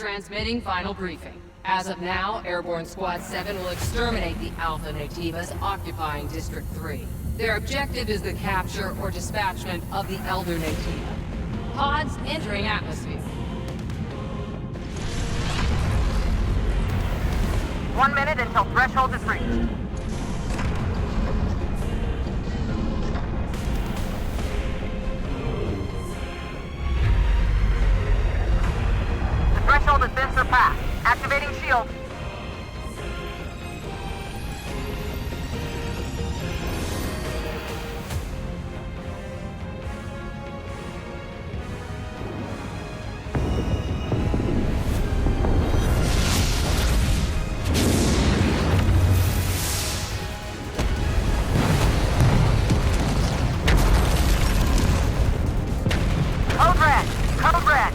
Transmitting final briefing. As of now, Airborne Squad 7 will exterminate the Alpha Nativas occupying District 3. Their objective is the capture or dispatchment of the Elder Nativa. Pods entering atmosphere. 1 minute until threshold is reached. The threshold has been surpassed. Activating shield. Code red. Code red.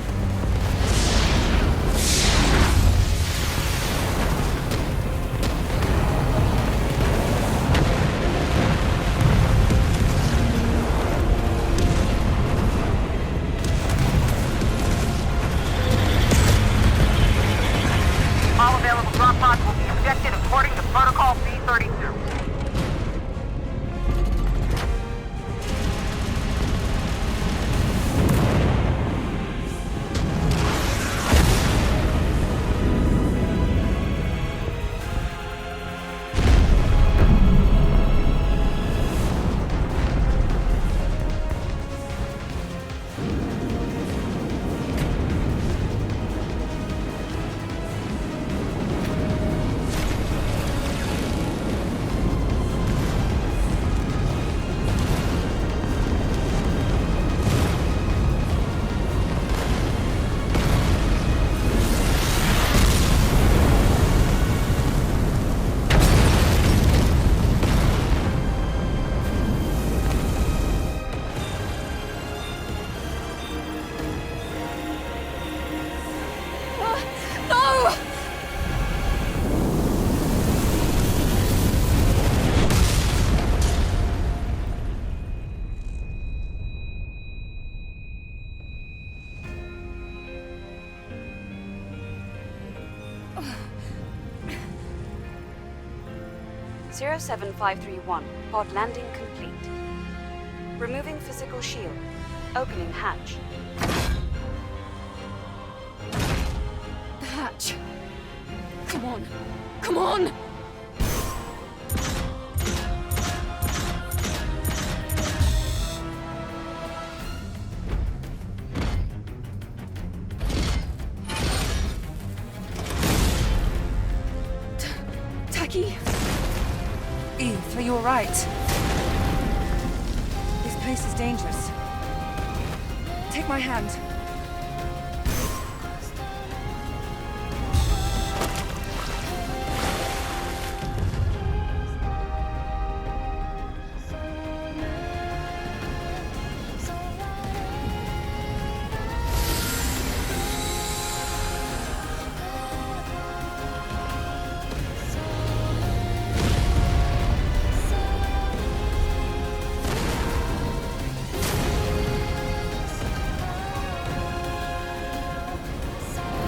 All available drop pods will be ejected according to Protocol B-32. No! 07531, pod landing complete. Removing physical shield. Opening hatch. The hatch. Come on. Come on! Taki? Eve, are you alright? This place is dangerous. Take my hand.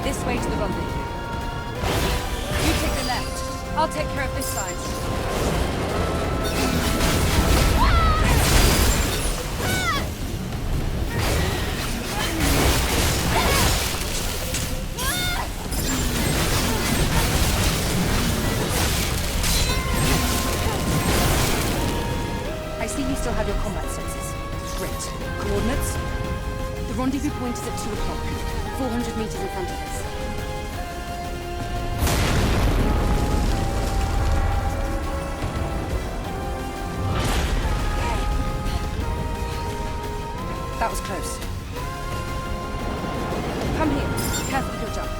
This way to the rendezvous. You take the left. I'll take care of this side. I see you still have your combat senses. Great. Coordinates? The rendezvous point is at 2 o'clock. 400 meters in front of us. That was close. Come here. Be careful with your jump.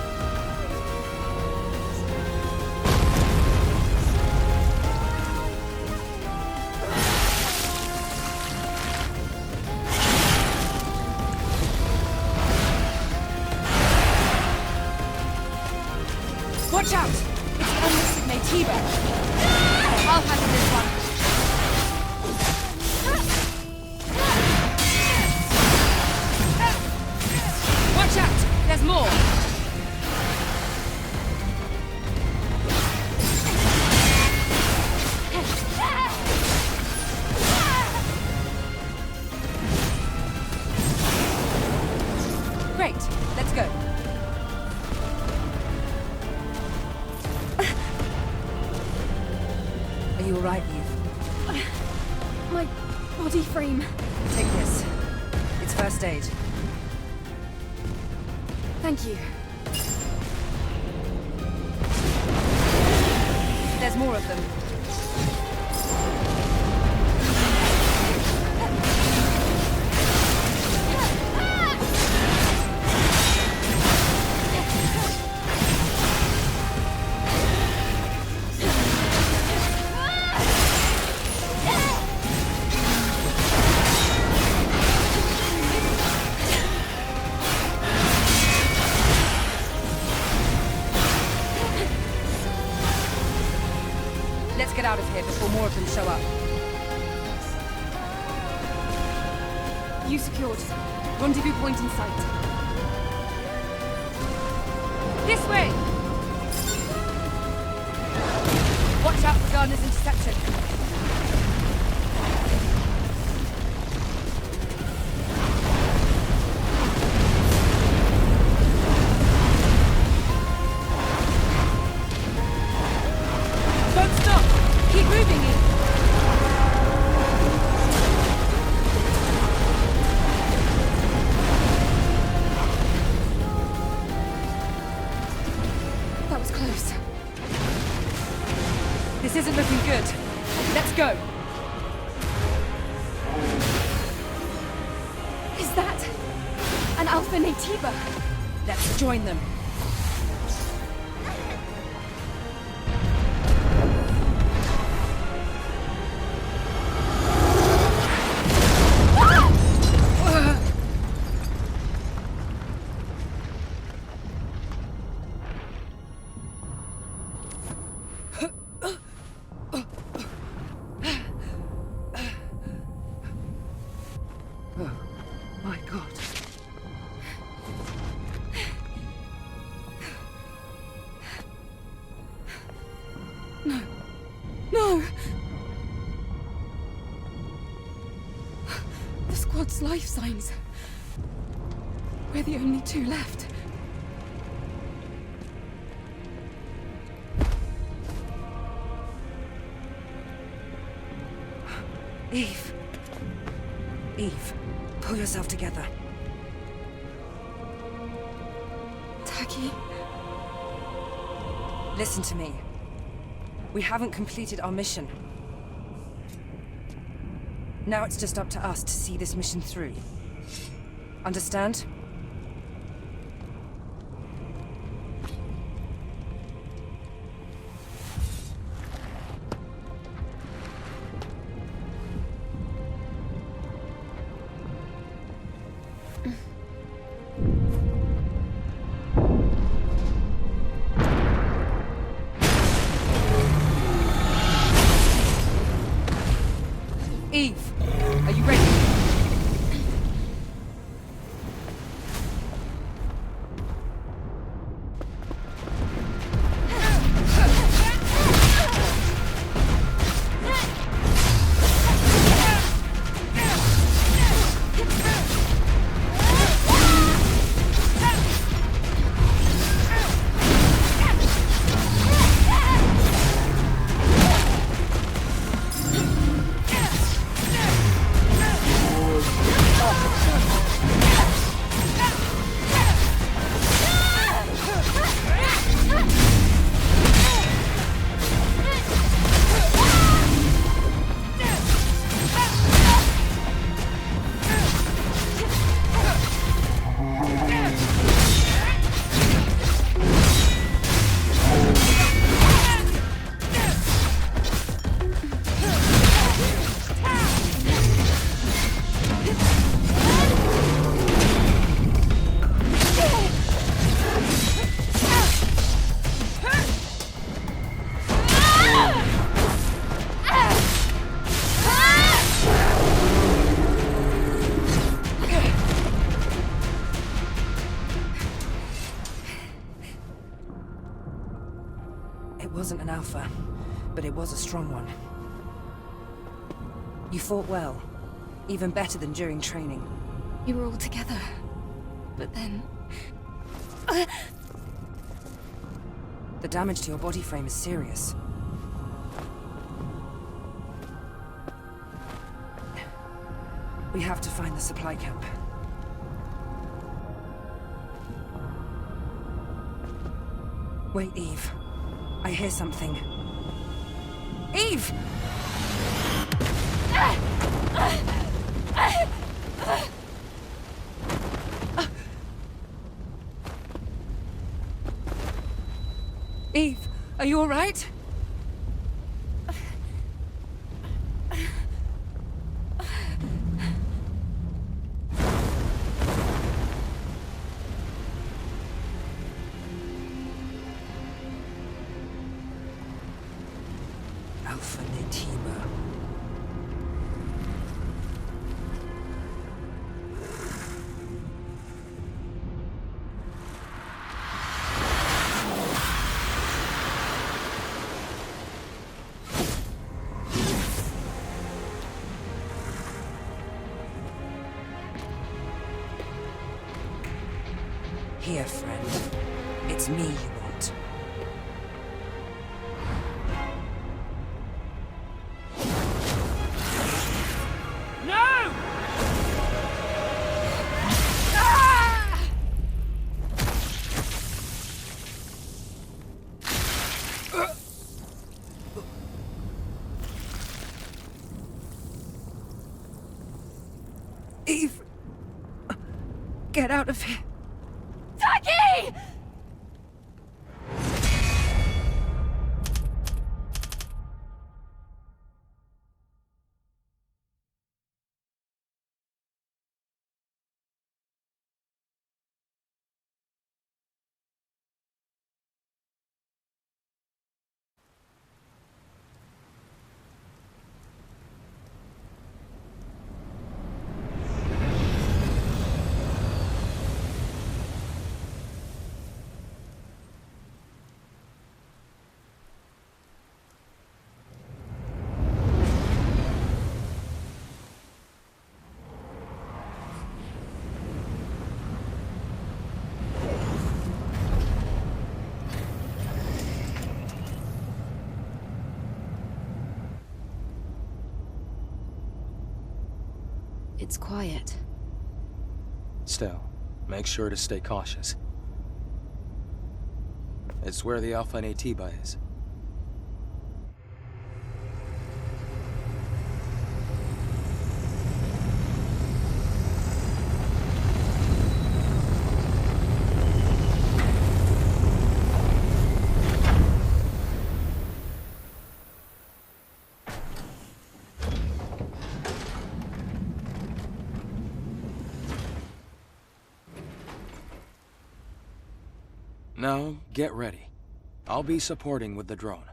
Watch out! It's the unlisted Nativa! I'll handle this one. Watch out! There's more! Right, let's go. Are you alright, Eve? My body frame. Take this. It's first aid. Thank you. There's more of them. Let's get out of here before more of them show up. You secured. Rendezvous point in sight. This way! Watch out for Gardner's interception. Don't stop! Keep moving, Eve. That was close. This isn't looking good. Let's go. Is that an Alpha Nativa? Let's join them. My God. No! The squad's life signs. We're the only two left. Eve. Eve, pull yourself together. Taki? Listen to me. We haven't completed our mission. Now it's just up to us to see this mission through. Understand? Eve, are you ready? It wasn't an alpha, but it was a strong one. You fought well, even better than during training. We were all together. But then, The damage to your body frame is serious. We have to find the supply camp. Wait, Eve. I hear something. Eve! Eve, are you all right? Alpha Natima. Here, friend. It's me you want. No! Ah! Eve! Get out of here! Taki! It's quiet. Still, make sure to stay cautious. It's where the Alpha Natiba is. Now, get ready. I'll be supporting with the drone.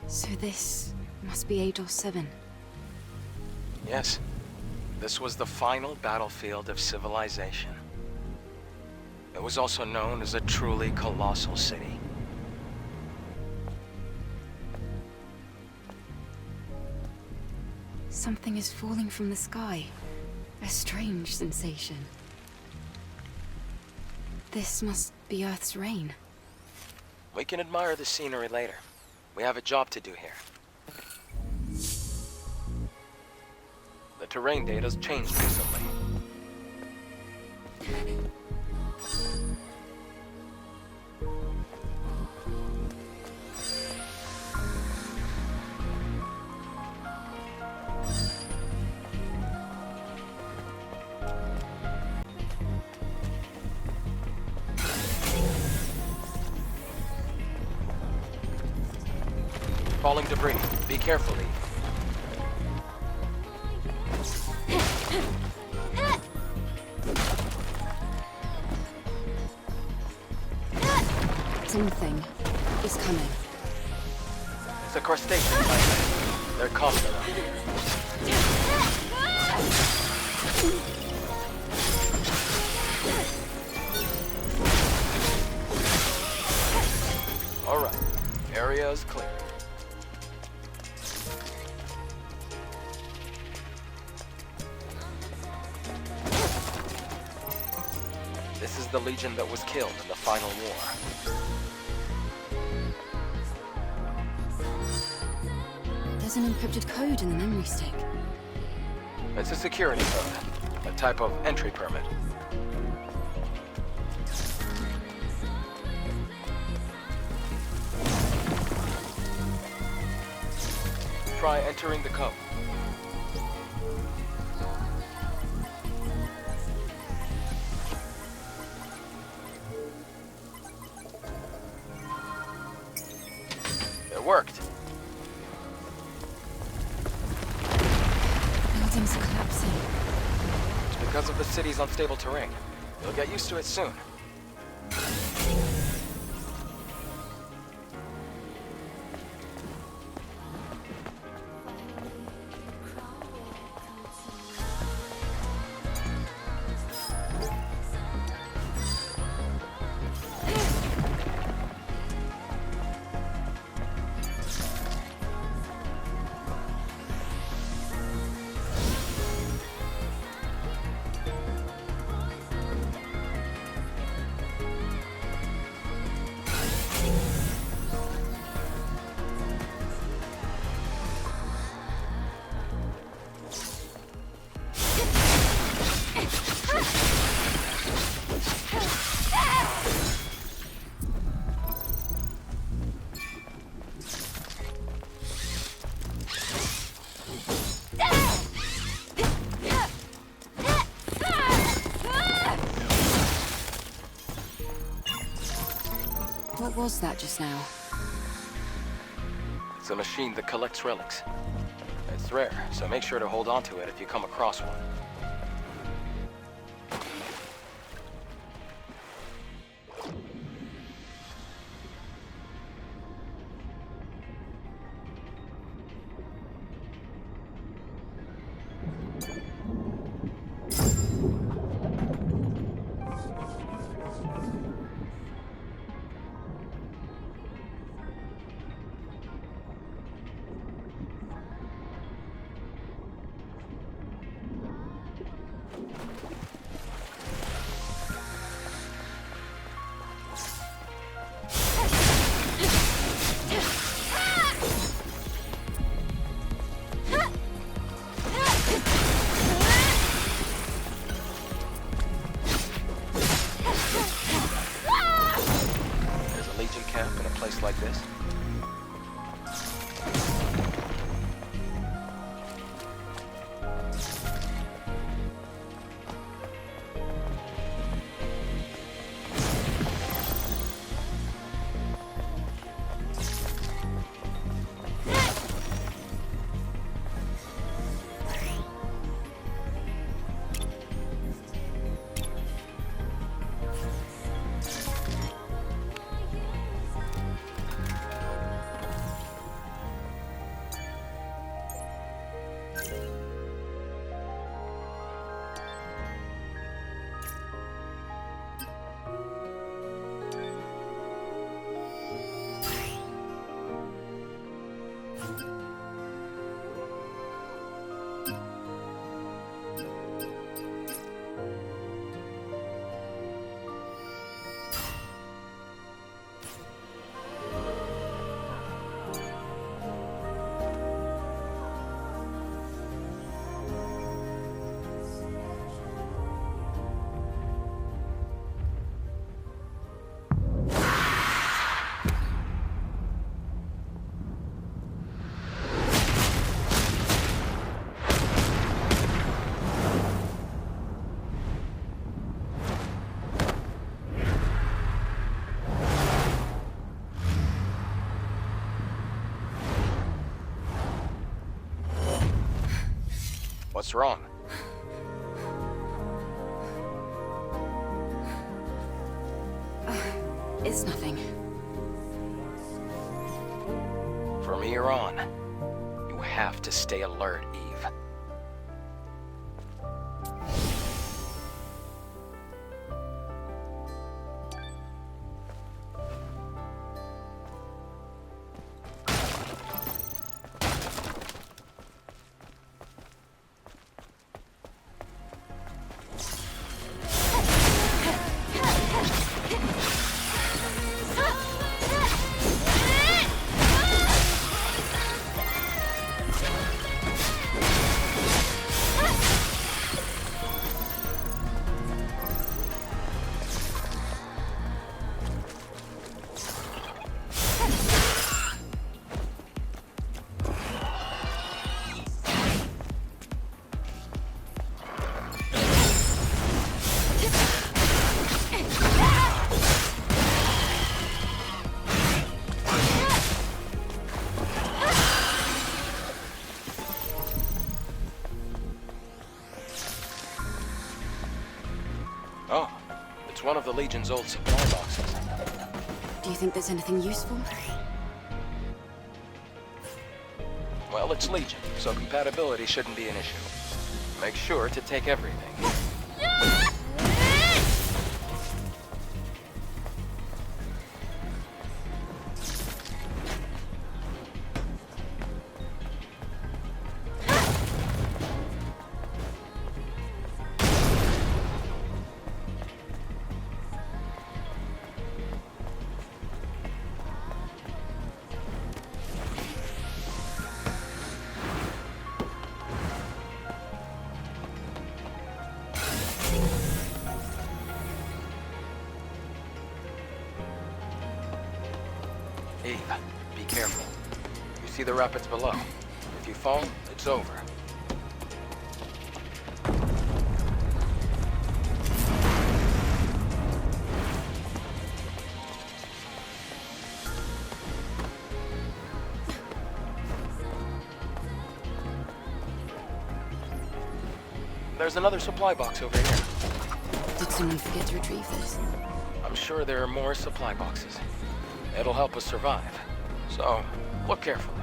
So this must be Eidos 7. Yes. This was the final battlefield of civilization. It was also known as a truly colossal city. Something is falling from the sky. A strange sensation. This must be Earth's rain. We can admire the scenery later. We have a job to do here. The terrain data's changed recently. Falling debris. Be careful, Eve. Something is coming. It's a crustacean type. They're common around here. Area is clear. This is the Legion that was killed in the final war. There's an encrypted code in the memory stick. It's a security code, a type of entry permit. Try entering the code. It worked. Buildings are collapsing. It's because of the city's unstable terrain. You'll get used to it soon. What was that just now? It's a machine that collects relics. It's rare, so make sure to hold on to it if you come across one. Like this? What's wrong? It's nothing. From here on, you have to stay alert, Eve. It's one of the Legion's old supply boxes. Do you think there's anything useful? Well, it's Legion, so compatibility shouldn't be an issue. Make sure to take everything. Eve, be careful. You see the rapids below. If you fall, it's over. There's another supply box over here. Did someone forget to retrieve this? I'm sure there are more supply boxes. It'll help us survive. So, look carefully.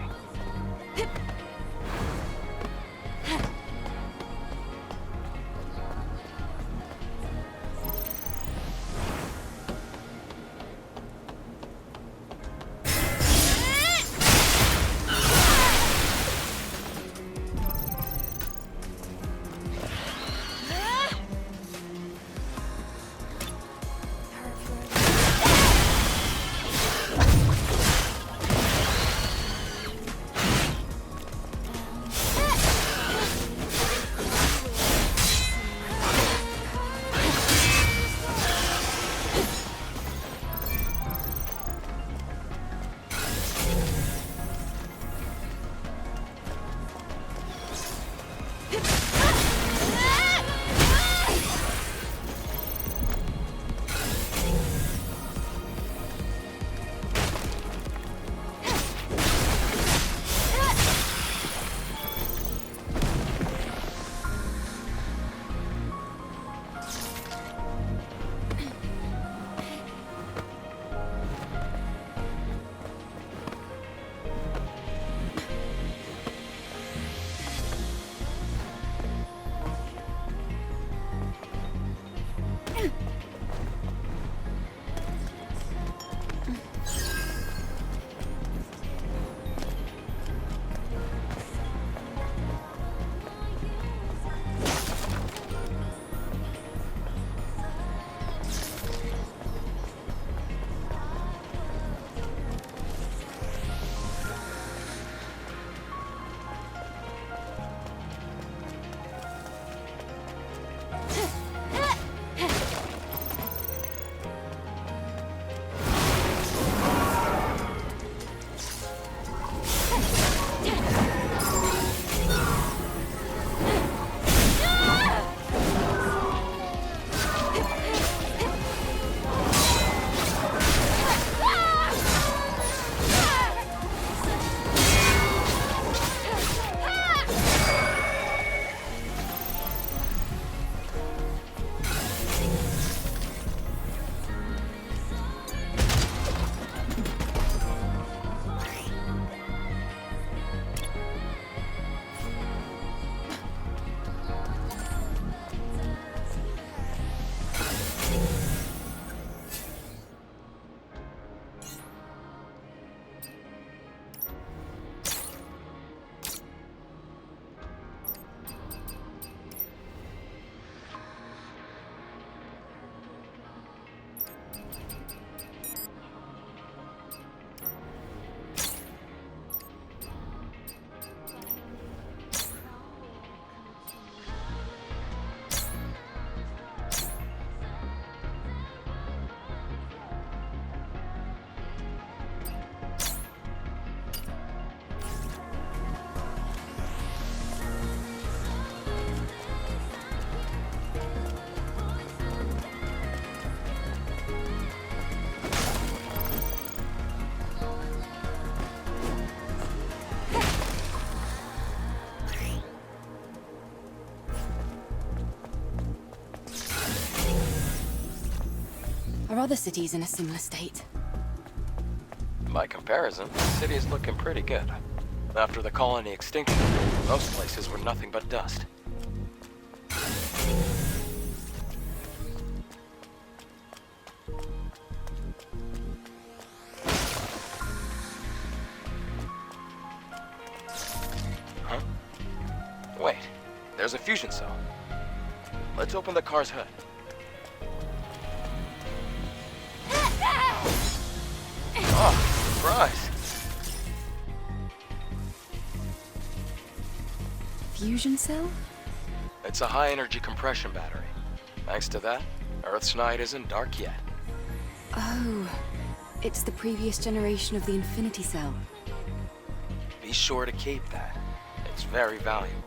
Are other cities in a similar state? By comparison, the city is looking pretty good. After the colony extinction, most places were nothing but dust. Huh? Wait, there's a fusion cell. Let's open the car's hood. Oh, surprise! Fusion cell? It's a high-energy compression battery. Thanks to that, Earth's night isn't dark yet. Oh, it's the previous generation of the Infinity Cell. Be sure to keep that. It's very valuable.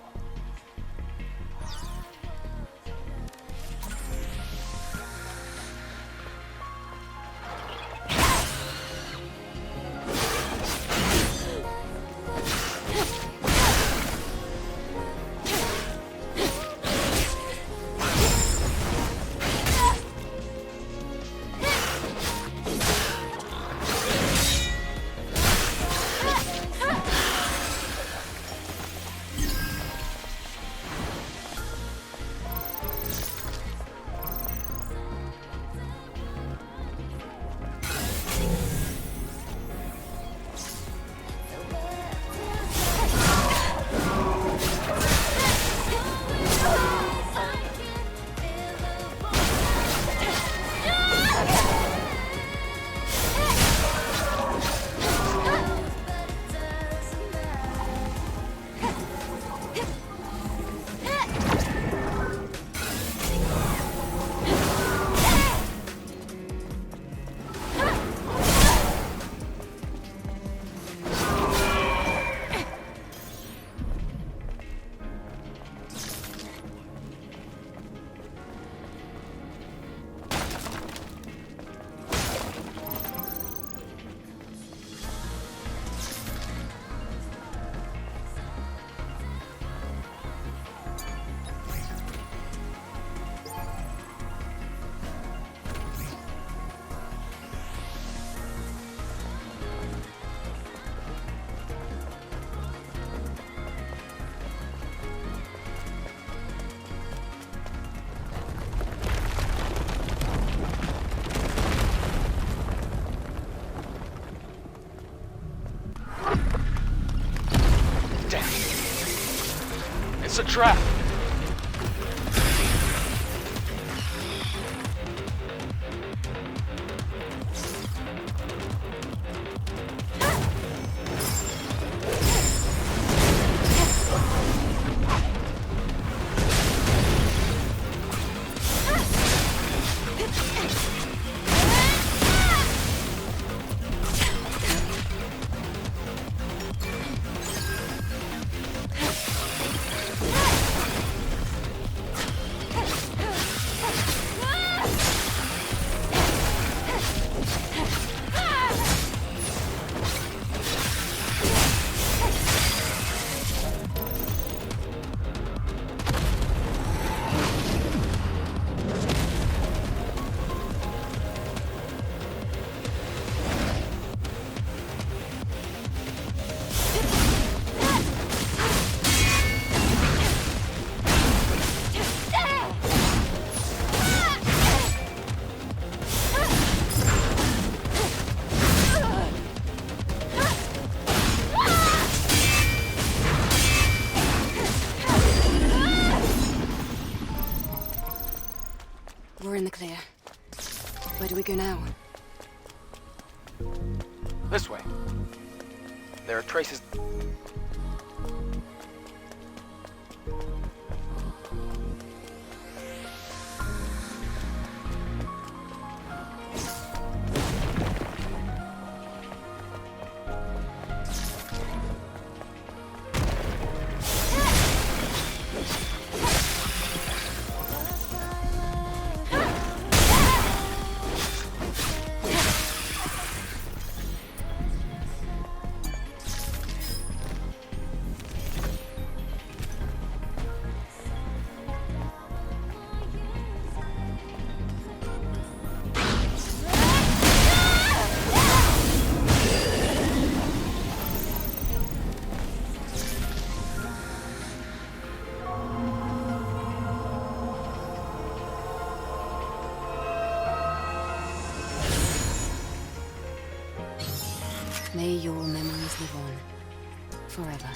It's a trap! We're in the clear. Where do we go now? This way. There are traces... May your memories live on. Forever.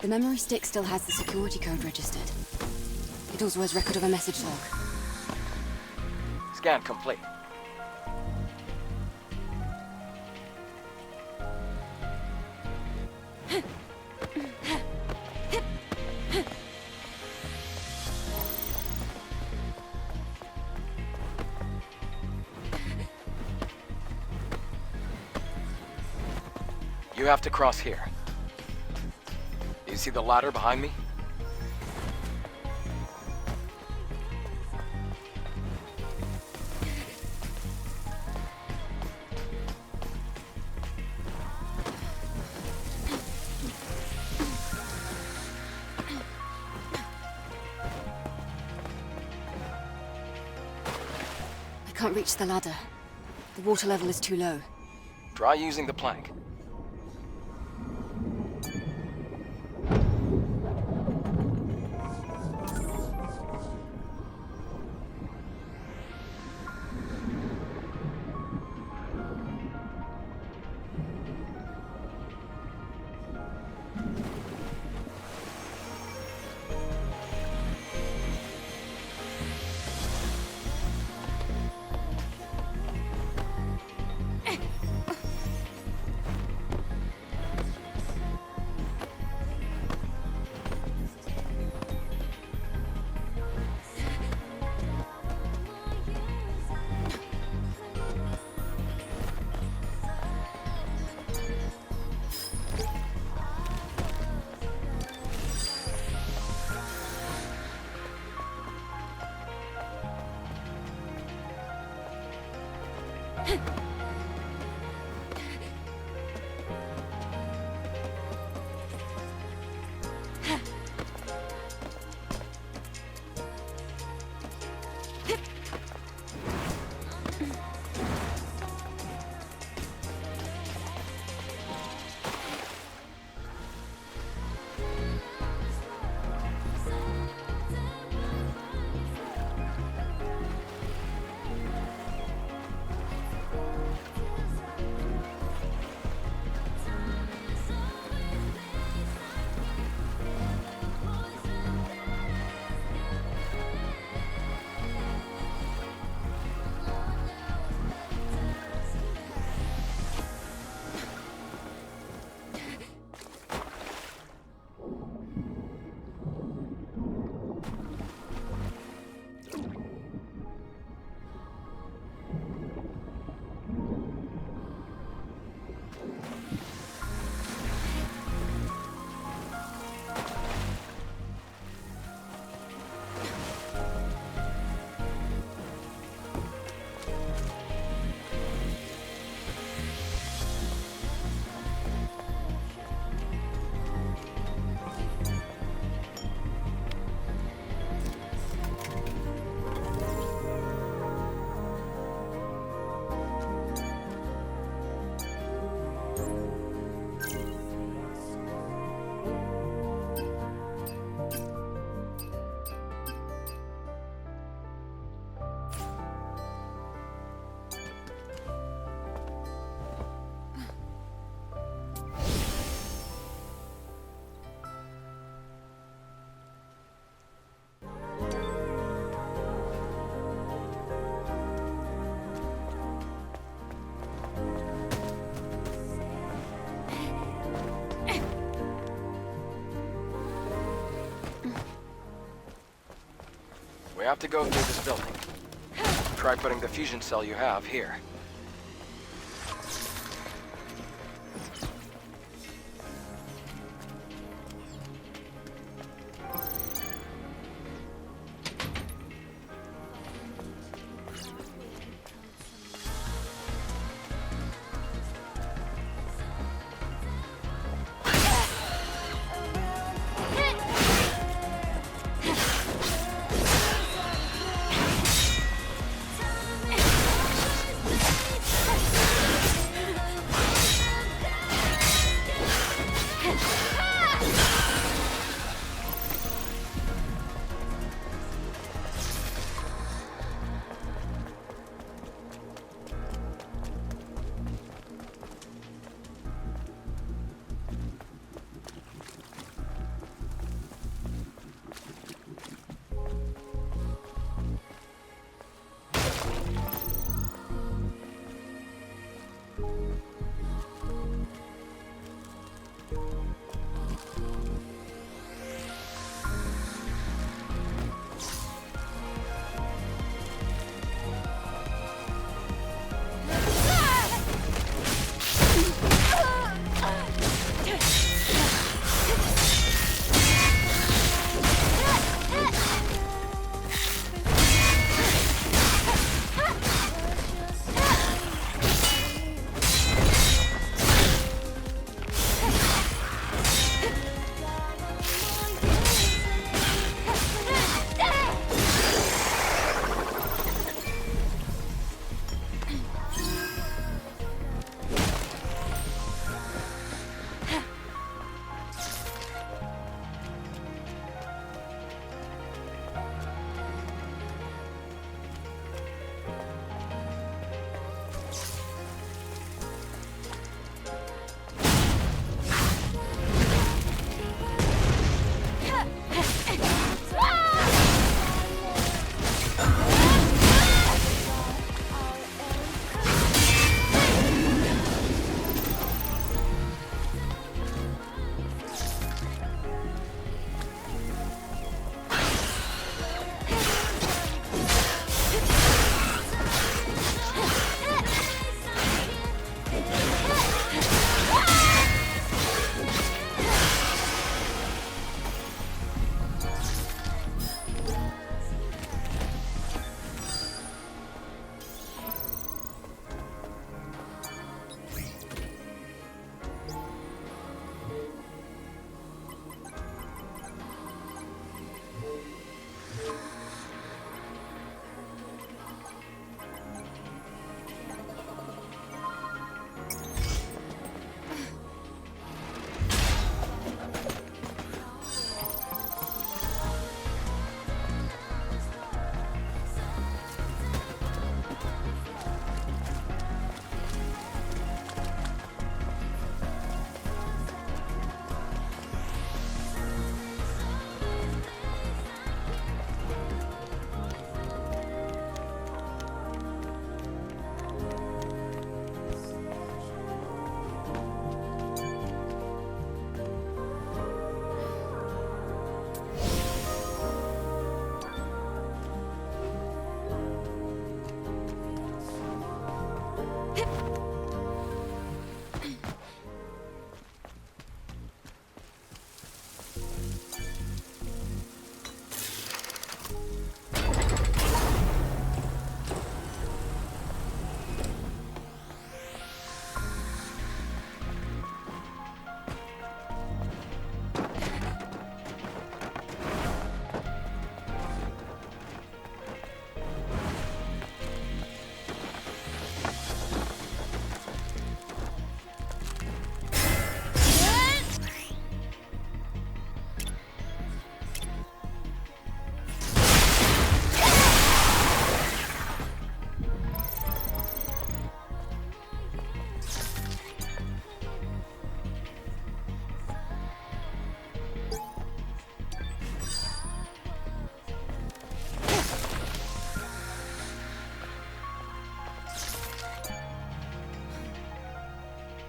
The memory stick still has the security code registered. It also has record of a message log. Scan complete. You have to cross here. You see the ladder behind me? I can't reach the ladder. The water level is too low. Try using the plank. We have to go through this building. Try putting the fusion cell you have here.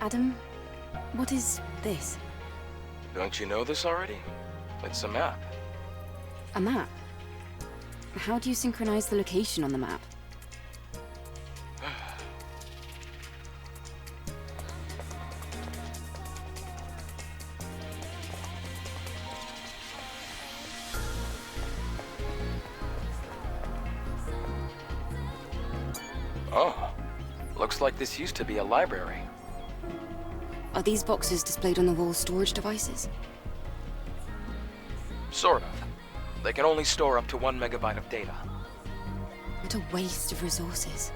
Adam, what is this? Don't you know this already? It's a map. A map? how do you synchronize the location on the map? Oh, looks like this used to be a library. Are these boxes displayed on the wall storage devices? Sort of. They can only store up to 1 megabyte of data. What a waste of resources.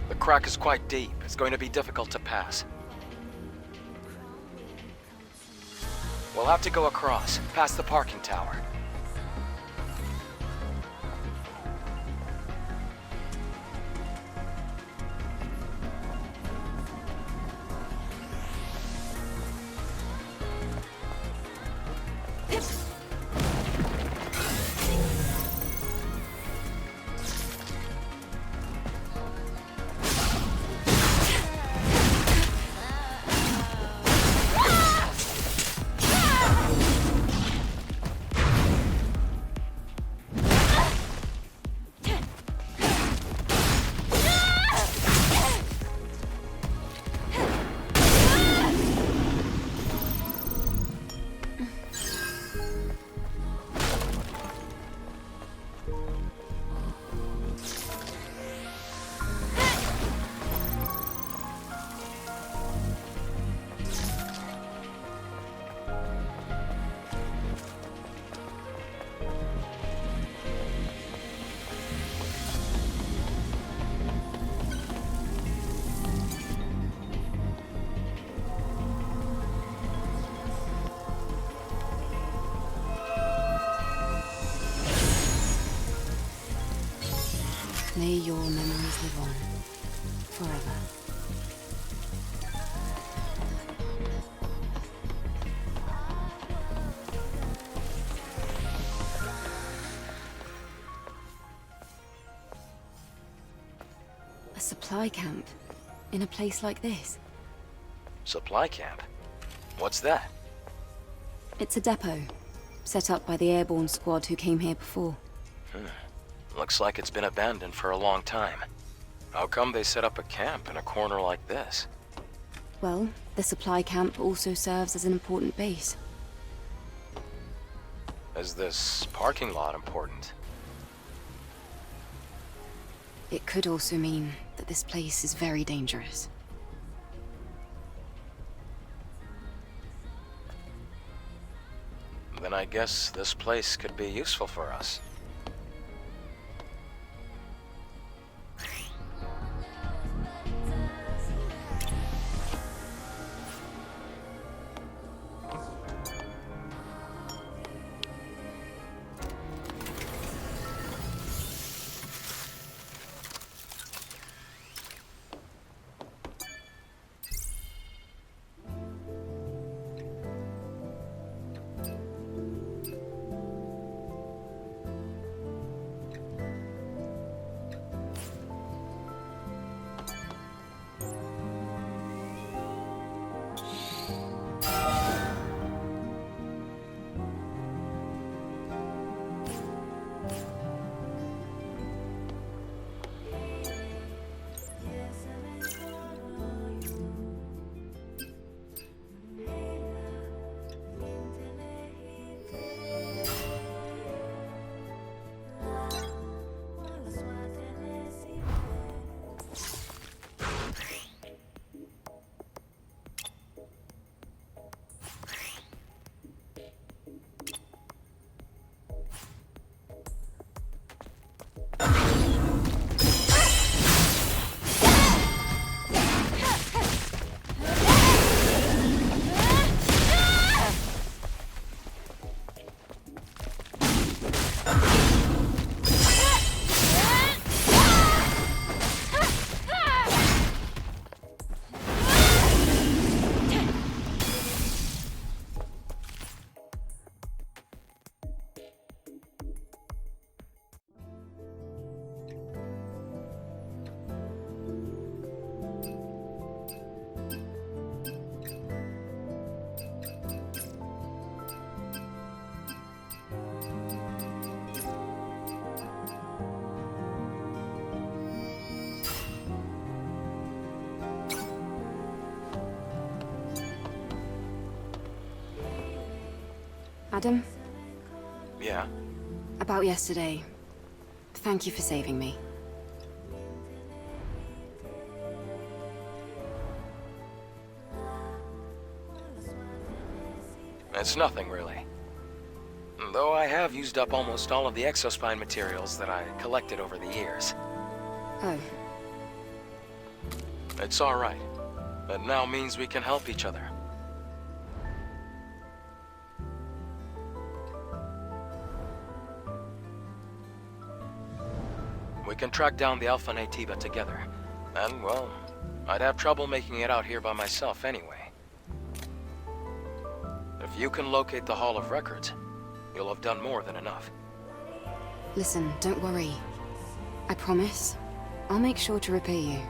The crack is quite deep. It's going to be difficult to pass. We'll have to go across, past the parking tower. May your memories live on. Forever. A supply camp? In a place like this? Supply camp? What's that? It's a depot, set up by the airborne squad who came here before. Looks like it's been abandoned for a long time. How come they set up a camp in a corner like this? Well, the supply camp also serves as an important base. Is this parking lot important? It could also mean that this place is very dangerous. Then I guess this place could be useful for us. Adam, Yeah? about yesterday. Thank you for saving me. It's nothing, really. Though I have used up almost all of the exospine materials that I collected over the years. Oh, It's alright. It now means we can help each other. We can track down the Alpha Nativa together. And, well, I'd have trouble making it out here by myself anyway. If you can locate the Hall of Records, you'll have done more than enough. listen, don't worry. I promise, I'll make sure to repay you.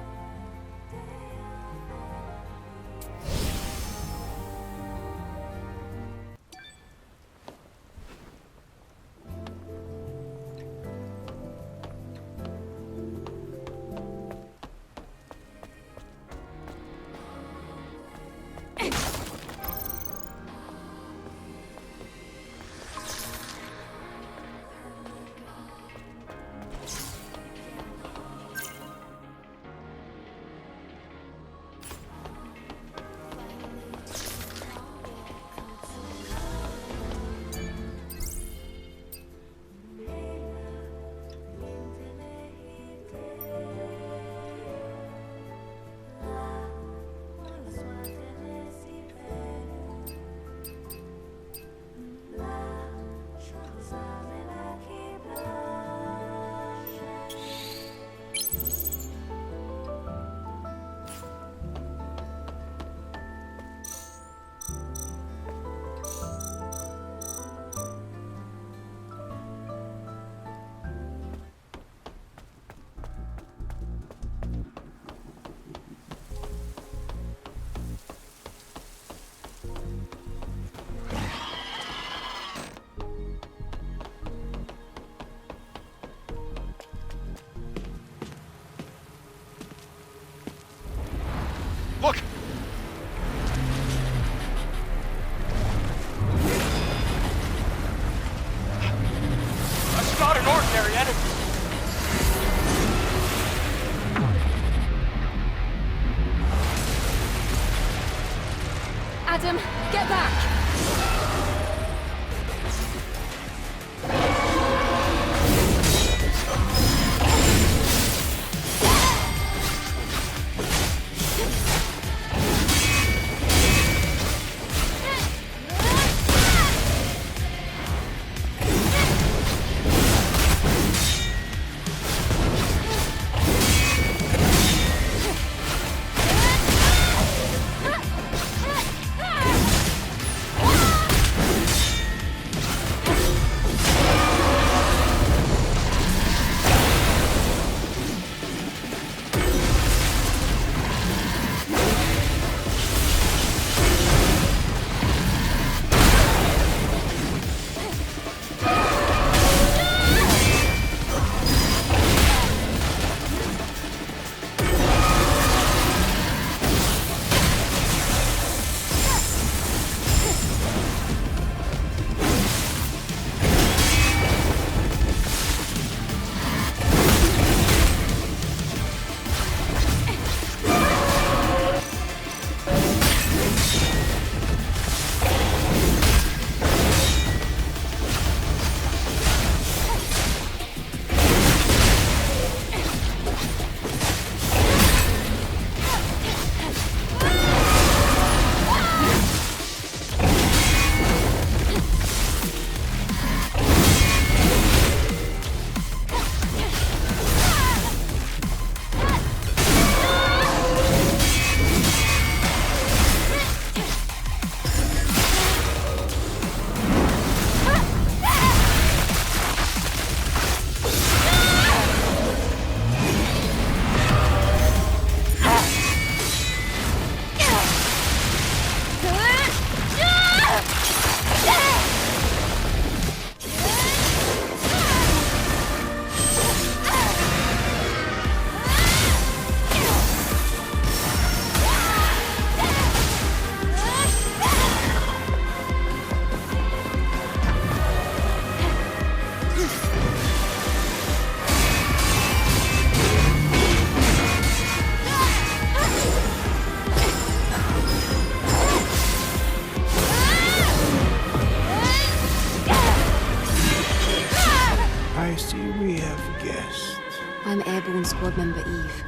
see we have guests. I'm Airborne Squad Member Eve.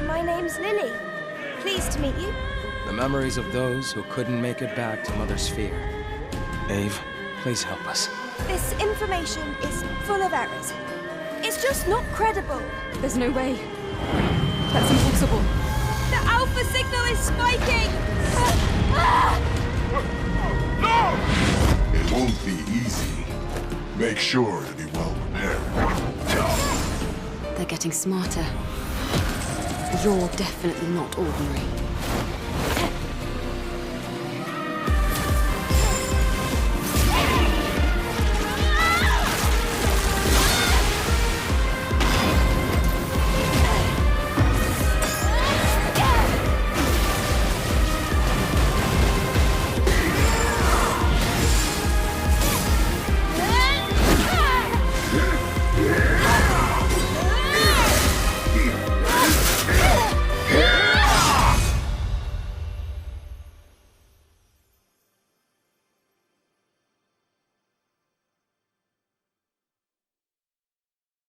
My name's Lily. Pleased to meet you. The memories of those who couldn't make it back to Mother Sphere. Eve, please help us. This information is full of errors. It's just not credible. There's no way. That's impossible. The Alpha signal is spiking! It won't be easy. Make sure to be well prepared. They're getting smarter. You're definitely not ordinary. Ah!